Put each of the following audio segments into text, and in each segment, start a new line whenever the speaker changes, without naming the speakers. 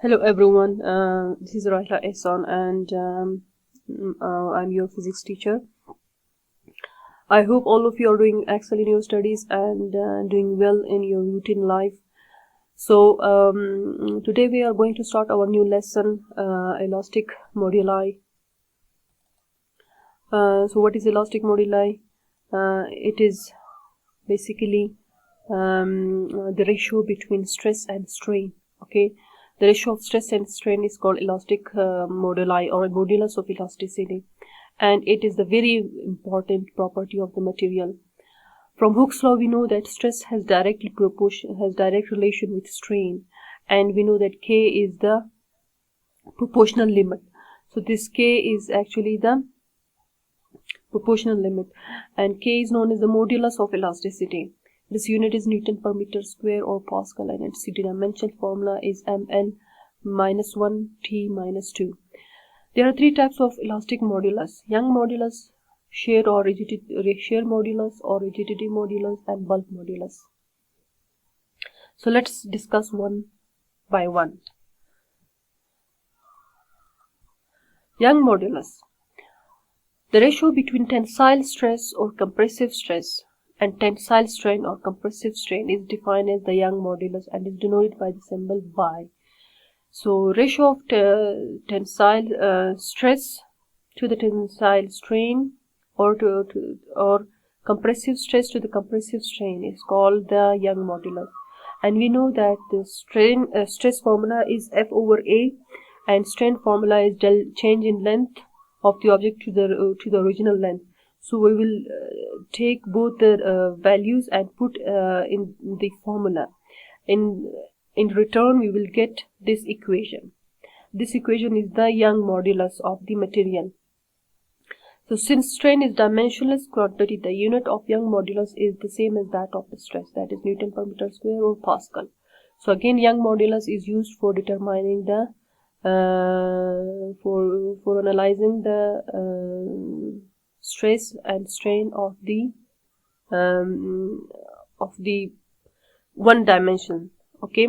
Hello everyone, this is Rahila Ehsan and I'm your physics teacher. I hope all of you are doing excellent in your studies and doing well in your routine life. So today we are going to start our new lesson, elastic moduli. So what is elastic moduli? It is basically the ratio between stress and strain. Okay. The ratio of stress and strain is called elastic moduli, or a modulus of elasticity, and it is the very important property of the material. From Hooke's law, we know that stress has direct relation with strain, and we know that K is the proportional limit. So this K is actually the proportional limit, and K is known as the modulus of elasticity. This unit is Newton per meter square or Pascal, and its dimension formula is ml minus 1 t minus 2. There are three types of elastic modulus: Young modulus, shear modulus or rigidity modulus, and bulk modulus. So let's discuss one by one. Young modulus. The ratio between tensile stress or compressive stress and tensile strain or compressive strain is defined as the Young modulus and is denoted by the symbol Y. So ratio of tensile stress to the tensile strain or compressive stress to the compressive strain is called the Young modulus. And we know that the stress formula is F over A, and strain formula is change in length of the object to the original length. So we will take both the values and put in the formula. In return, we will get this equation. This equation is the Young modulus of the material. So since strain is dimensionless quantity, the unit of Young modulus is the same as that of the stress, that is Newton per meter square or Pascal. So again, Young modulus is used for determining the for analyzing the stress and strain of the one dimension. Okay,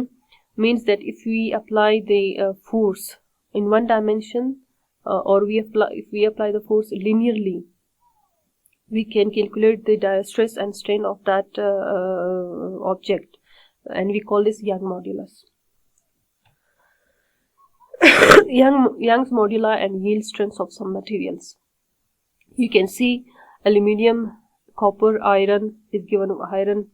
means that if we apply the force in one dimension, or if we apply the force linearly, we can calculate the stress and strain of that object, and we call this Young modulus. Young's moduli and yield strengths of some materials. You can see aluminium, copper, iron is given iron.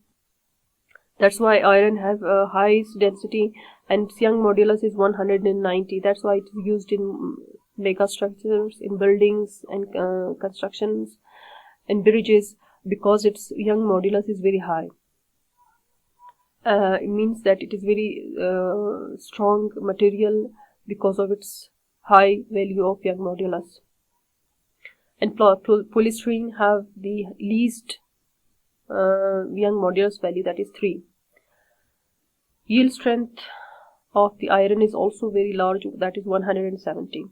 That's why iron has a highest density, and its Young modulus is 190. That's why it's used in mega structures, in buildings and constructions and bridges, because its Young modulus is very high. It means that it is very strong material because of its high value of Young modulus. And polystyrene have the least Young modulus value, that is 3. Yield strength of the iron is also very large, that is 170.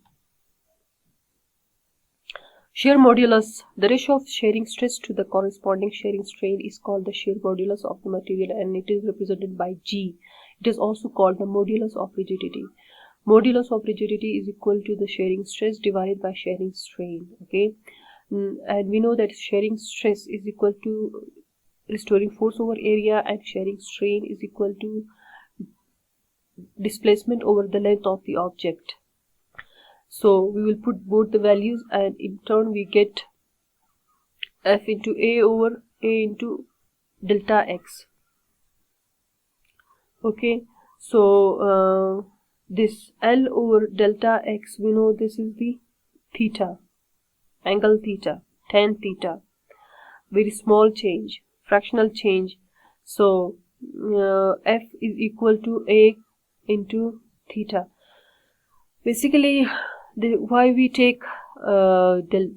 Shear modulus. The ratio of shearing stress to the corresponding shearing strain is called the shear modulus of the material, and it is represented by G. It is also called the modulus of rigidity. Modulus of rigidity is equal to the shearing stress divided by shearing strain. Okay, and we know that shearing stress is equal to restoring force over area, and shearing strain is equal to displacement over the length of the object. So we will put both the values, and in turn we get F into A over A into delta X. Okay, so this L over delta X, we know this is the theta, angle theta, tan theta, very small change, fractional change. So F is equal to A into theta. Basically, why we take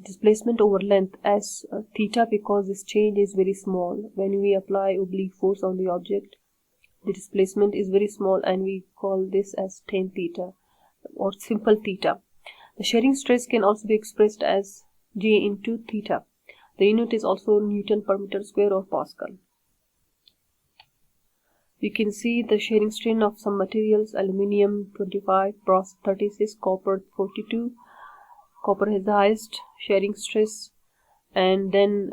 displacement over length as theta, because this change is very small. When we apply oblique force on the object, the displacement is very small, and we call this as tan theta or simple theta. The shearing stress can also be expressed as J into theta. The unit is also Newton per meter square or Pascal. You can see the shearing strain of some materials: aluminium 25, brass 36, copper 42. Copper has the highest shearing stress, and then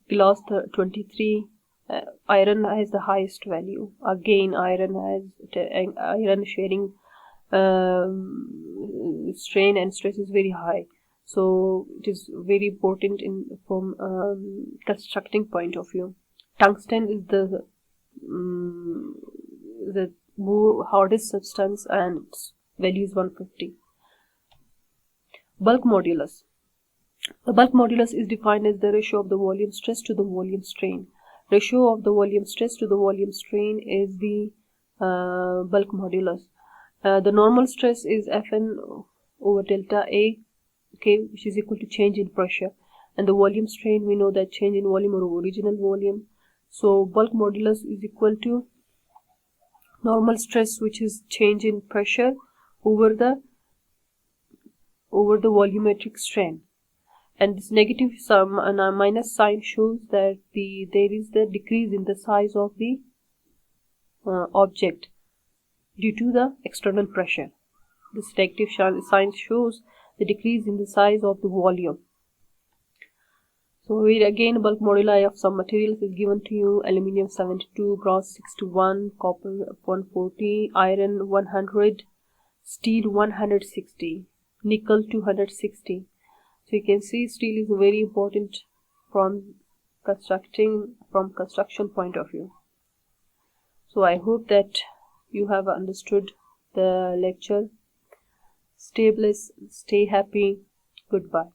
glass 23. Iron has the highest value. Again, iron has shearing strain and stress is very high. So it is very important from constructing point of view. Tungsten is the more hardest substance, and its value is 150. Bulk modulus. The bulk modulus is defined as the ratio of the volume stress to the volume strain. Ratio of the volume stress to the volume strain is the bulk modulus. The normal stress is Fn over delta A, okay, which is equal to change in pressure, and the volume strain, we know that change in volume over original volume. So bulk modulus is equal to normal stress, which is change in pressure over the volumetric strain. And this negative minus sign shows that there is the decrease in the size of the object due to the external pressure. This negative sign shows the decrease in the size of the volume. So here again, bulk moduli of some materials is given to you: aluminium 72, brass 61, copper 140, iron 100, steel 160, nickel 260. So you can see steel is very important from construction point of view. So I hope that you have understood the lecture. Stay blessed, stay happy. Goodbye.